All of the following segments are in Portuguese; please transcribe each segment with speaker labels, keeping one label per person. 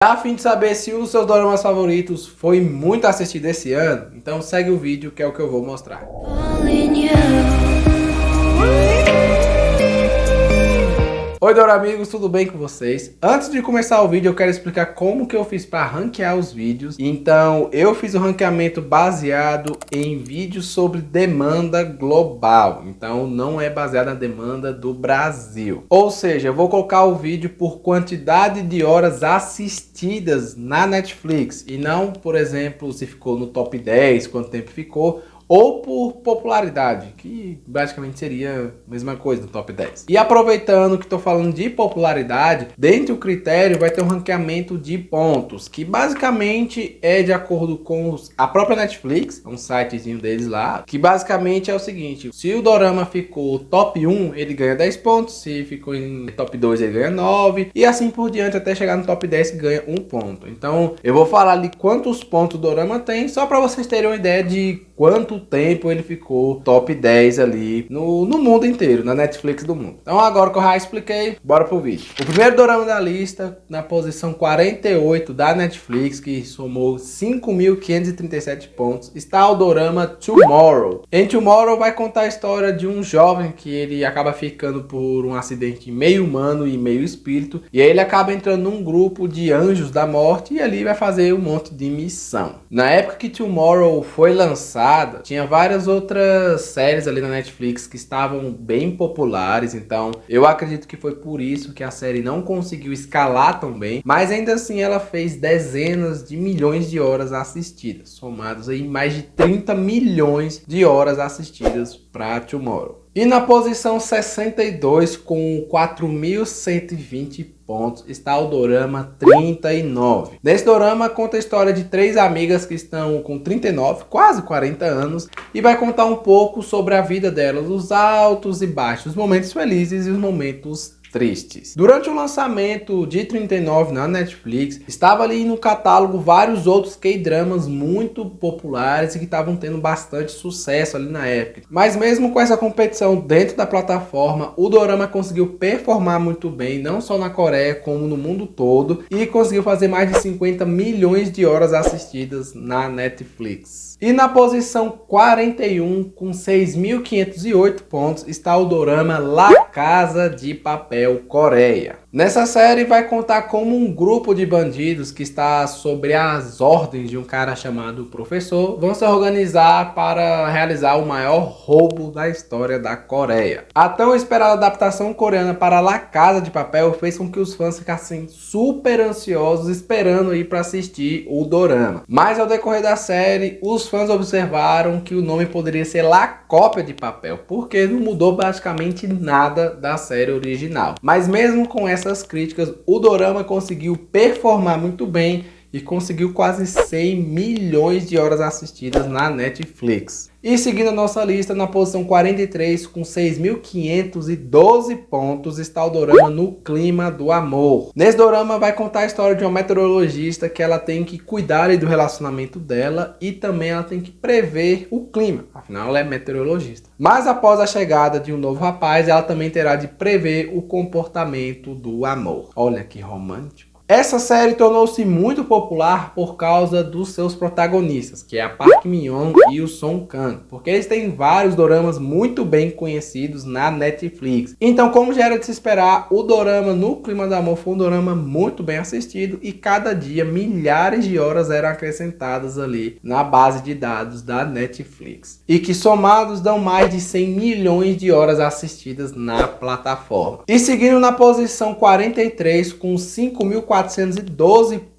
Speaker 1: Tá a fim de saber se os seus doramas favoritos foi muito assistido esse ano? Então segue o vídeo que é o que eu vou mostrar. Oi Doramigos, tudo bem com vocês? Antes de começar o vídeo eu quero explicar como que eu fiz para ranquear os vídeos. Então eu fiz o ranqueamento baseado em vídeos sobre demanda global. Então não é baseado na demanda do Brasil. Ou seja, eu vou colocar o vídeo por quantidade de horas assistidas na Netflix. E não, por exemplo, se ficou no top 10, quanto tempo ficou. Ou por popularidade, que basicamente seria a mesma coisa do top 10. E aproveitando que estou falando de popularidade, dentro do critério vai ter um ranqueamento de pontos, que basicamente é de acordo com a própria Netflix, um sitezinho deles lá, que basicamente é o seguinte: se o dorama ficou top 1, ele ganha 10 pontos, se ficou em top 2 ele ganha 9, e assim por diante até chegar no top 10 que ganha 1 ponto. Então eu vou falar ali quantos pontos o dorama tem, só para vocês terem uma ideia de quanto tempo ele ficou top 10 ali no mundo inteiro, na Netflix do mundo. Então agora que eu já expliquei, bora pro vídeo. O primeiro dorama da lista, na posição 48 da Netflix, que somou 5.537 pontos, está o dorama Tomorrow. Em Tomorrow vai contar a história de um jovem que ele acaba ficando por um acidente meio humano e meio espírito, e aí ele acaba entrando num grupo de anjos da morte e ali vai fazer um monte de missão. Na época que Tomorrow foi lançado, tinha várias outras séries ali na Netflix que estavam bem populares, então eu acredito que foi por isso que a série não conseguiu escalar tão bem, mas ainda assim ela fez dezenas de milhões de horas assistidas, somados aí mais de 30 milhões de horas assistidas para Tomorrow. E na posição 62, com 4.120 pontos, está o dorama 39. Nesse dorama conta a história de três amigas que estão com 39, quase 40 anos, e vai contar um pouco sobre a vida delas, os altos e baixos, os momentos felizes e os momentos tristes. Durante o lançamento de 39 na Netflix, estava ali no catálogo vários outros K-dramas muito populares e que estavam tendo bastante sucesso ali na época. Mas mesmo com essa competição dentro da plataforma, o dorama conseguiu performar muito bem, não só na Coreia como no mundo todo, e conseguiu fazer mais de 50 milhões de horas assistidas na Netflix. E na posição 41, com 6.508 pontos, está o dorama La Casa de Papel Coreia. Nessa série vai contar como um grupo de bandidos que está sob as ordens de um cara chamado Professor vão se organizar para realizar o maior roubo da história da Coreia. A tão esperada adaptação coreana para La Casa de Papel fez com que os fãs ficassem super ansiosos esperando ir para assistir o dorama. Mas ao decorrer da série, os fãs observaram que o nome poderia ser La Cópia de Papel, porque não mudou basicamente nada da série original. Mas mesmo com essas críticas, o dorama conseguiu performar muito bem e conseguiu quase 100 milhões de horas assistidas na Netflix. E seguindo a nossa lista, na posição 43, com 6.512 pontos, está o dorama No Clima do Amor. Nesse dorama vai contar a história de uma meteorologista que ela tem que cuidar do relacionamento dela e também ela tem que prever o clima, afinal ela é meteorologista. Mas após a chegada de um novo rapaz, ela também terá de prever o comportamento do amor. Olha que romântico. Essa série tornou-se muito popular por causa dos seus protagonistas, que é a Park Min-young e o Song Kang, porque eles têm vários doramas muito bem conhecidos na Netflix. Então, como já era de se esperar, o dorama No Clima do Amor foi um dorama muito bem assistido e cada dia milhares de horas eram acrescentadas ali na base de dados da Netflix. E que somados dão mais de 100 milhões de horas assistidas na plataforma. E seguindo na posição 43 com 5.412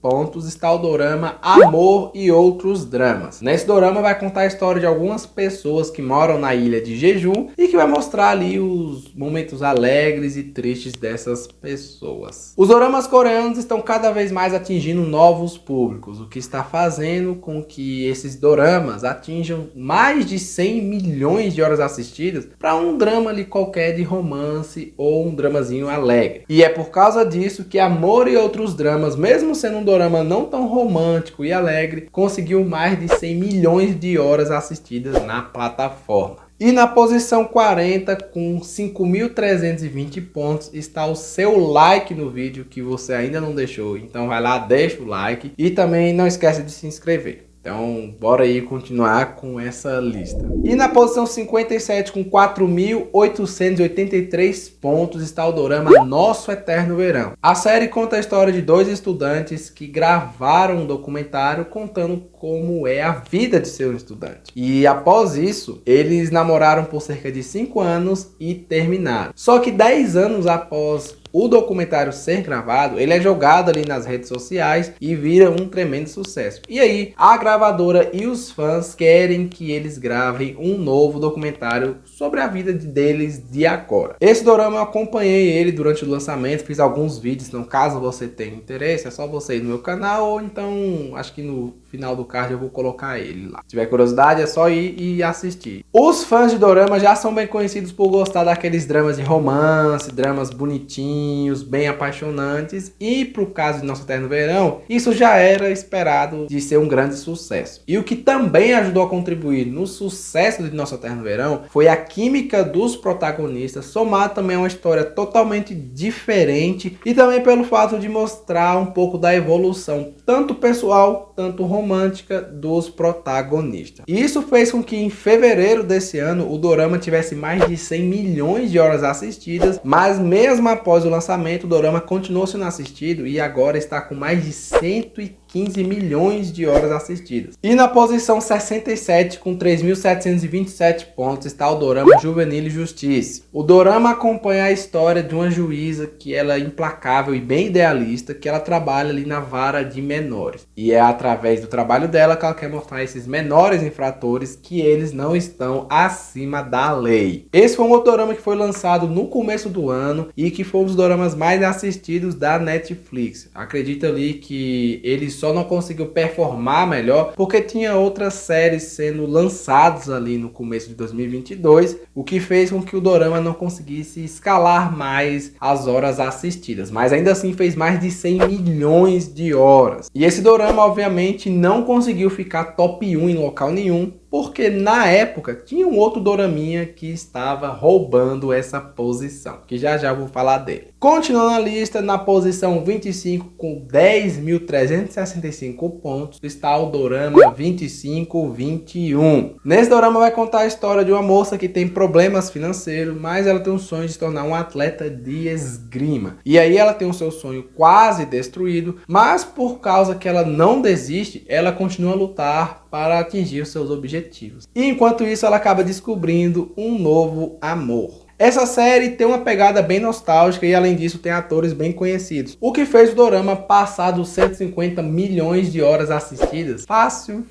Speaker 1: pontos está o dorama Amor e Outros Dramas. Nesse dorama vai contar a história de algumas pessoas que moram na ilha de Jeju e que vai mostrar ali os momentos alegres e tristes dessas pessoas. Os doramas coreanos estão cada vez mais atingindo novos públicos, o que está fazendo com que esses doramas atinjam mais de 100 milhões de horas assistidas para um drama ali qualquer de romance ou um dramazinho alegre. E é por causa disso que Amor e Outros Dramas, mesmo sendo um dorama não tão romântico e alegre, conseguiu mais de 100 milhões de horas assistidas na plataforma. E na posição 40, com 5.320 pontos, está o seu like no vídeo que você ainda não deixou. Então vai lá, deixa o like e também não esquece de se inscrever. Então, bora aí continuar com essa lista. E na posição 57, com 4.883 pontos, está o dorama Nosso Eterno Verão. A série conta a história de dois estudantes que gravaram um documentário contando como é a vida de ser um estudante. E após isso, eles namoraram por cerca de 5 anos e terminaram. Só que 10 anos após o documentário ser gravado, ele é jogado ali nas redes sociais e vira um tremendo sucesso. E aí, a gravadora e os fãs querem que eles gravem um novo documentário sobre a vida deles de agora. Esse dorama eu acompanhei ele durante o lançamento, fiz alguns vídeos, então caso você tenha interesse, é só você ir no meu canal, ou então acho que no final do card eu vou colocar ele lá. Se tiver curiosidade, é só ir e assistir. Os fãs de dorama já são bem conhecidos por gostar daqueles dramas de romance, dramas bonitinhos, bem apaixonantes, e pro caso de Nosso Eterno Verão, isso já era esperado de ser um grande sucesso. E o que também ajudou a contribuir no sucesso de Nosso Eterno Verão foi a química dos protagonistas, somado também a uma história totalmente diferente e também pelo fato de mostrar um pouco da evolução, tanto pessoal, tanto romântica dos protagonistas. E isso fez com que em fevereiro desse ano o dorama tivesse mais de 100 milhões de horas assistidas, mas mesmo após o lançamento o dorama continuou sendo assistido e agora está com mais de 115 milhões de horas assistidas. E na posição 67, com 3.727 pontos, está o dorama Juvenile Justice. O dorama acompanha a história de uma juíza que ela é implacável e bem idealista, que ela trabalha ali na vara de menores. E é através do trabalho dela que ela quer mostrar esses menores infratores que eles não estão acima da lei. Esse foi um outro dorama que foi lançado no começo do ano e que foi um dos doramas mais assistidos da Netflix. Acredito ali que ele só não conseguiu performar melhor porque tinha outras séries sendo lançadas ali no começo de 2022, o que fez com que o dorama não conseguisse escalar mais as horas assistidas, mas ainda assim fez mais de 100 milhões de horas. E esse dorama obviamente não conseguiu ficar top 1 em local nenhum, porque na época tinha um outro doraminha que estava roubando essa posição, que já já vou falar dele. Continuando a lista, na posição 25 com 10.365 pontos está o dorama 2521. Nesse dorama vai contar a história de uma moça que tem problemas financeiros, mas ela tem um sonho de se tornar um atleta de esgrima. E aí ela tem o seu sonho quase destruído, mas por causa que ela não desiste, ela continua a lutar para atingir os seus objetivos. E enquanto isso ela acaba descobrindo um novo amor. Essa série tem uma pegada bem nostálgica e além disso tem atores bem conhecidos, o que fez o dorama passar dos 150 milhões de horas assistidas fácil.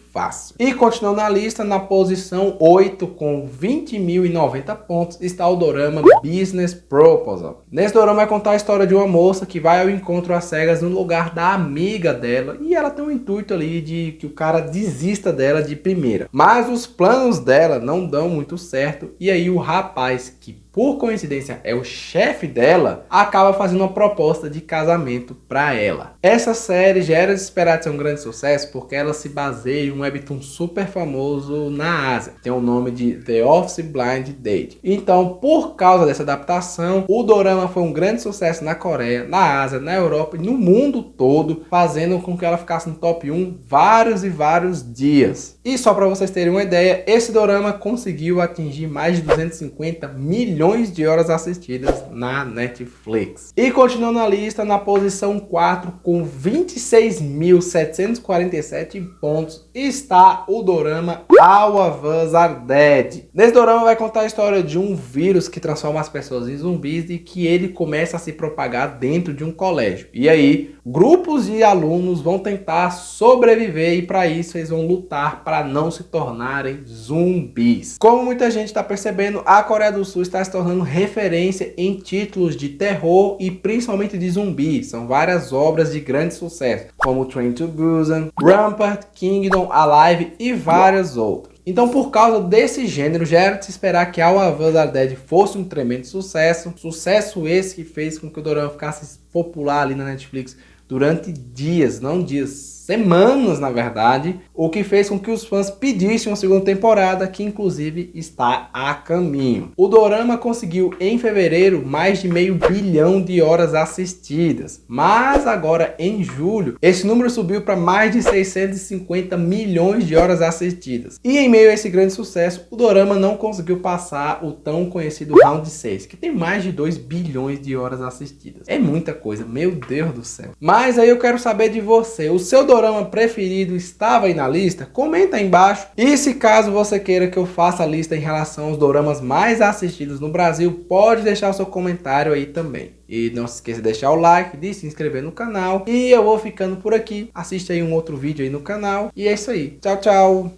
Speaker 1: E continuando na lista, na posição 8 com 20.090 pontos está o dorama Business Proposal. Nesse dorama vai contar a história de uma moça que vai ao encontro às cegas no lugar da amiga dela e ela tem um intuito ali de que o cara desista dela de primeira, mas os planos dela não dão muito certo e aí o rapaz, que por coincidência é o chefe dela, acaba fazendo uma proposta de casamento para ela. Essa série já era de esperar ser um grande sucesso porque ela se baseia em um webtoon super famoso na Ásia. Tem o nome de The Office Blind Date. Então, por causa dessa adaptação, o dorama foi um grande sucesso na Coreia, na Ásia, na Europa e no mundo todo, fazendo com que ela ficasse no top 1 vários e vários dias. E só para vocês terem uma ideia, esse dorama conseguiu atingir mais de 250 milhões de horas assistidas na Netflix. E continuando na lista, na posição 4 com 26.747 pontos está o dorama All of Us Are Dead. Nesse dorama vai contar a história de um vírus que transforma as pessoas em zumbis e que ele começa a se propagar dentro de um colégio. E aí, grupos de alunos vão tentar sobreviver e para isso eles vão lutar para não se tornarem zumbis. Como muita gente está percebendo, a Coreia do Sul está se tornando referência em títulos de terror e principalmente de zumbis. São várias obras de grande sucesso, como Train to Busan, Rampart, Kingdom, Alive e várias outras. Então, por causa desse gênero, já era de se esperar que All of Us Are Dead fosse um tremendo sucesso. Sucesso esse que fez com que o dorama ficasse popular ali na Netflix durante dias, não dias, semanas, na verdade, o que fez com que os fãs pedissem uma segunda temporada, que inclusive está a caminho. O dorama conseguiu em fevereiro mais de 500 milhões de horas assistidas, mas agora em julho esse número subiu para mais de 650 milhões de horas assistidas. E em meio a esse grande sucesso, o dorama não conseguiu passar o tão conhecido Round 6, que tem mais de 2 bilhões de horas assistidas. É muita coisa, meu Deus do céu. Mas aí eu quero saber de você, o seu dorama preferido estava aí na lista? Comenta aí embaixo. E se caso você queira que eu faça a lista em relação aos doramas mais assistidos no Brasil, pode deixar o seu comentário aí também. E não se esqueça de deixar o like, de se inscrever no canal. E eu vou ficando por aqui. Assiste aí um outro vídeo aí no canal. E é isso aí. Tchau, tchau.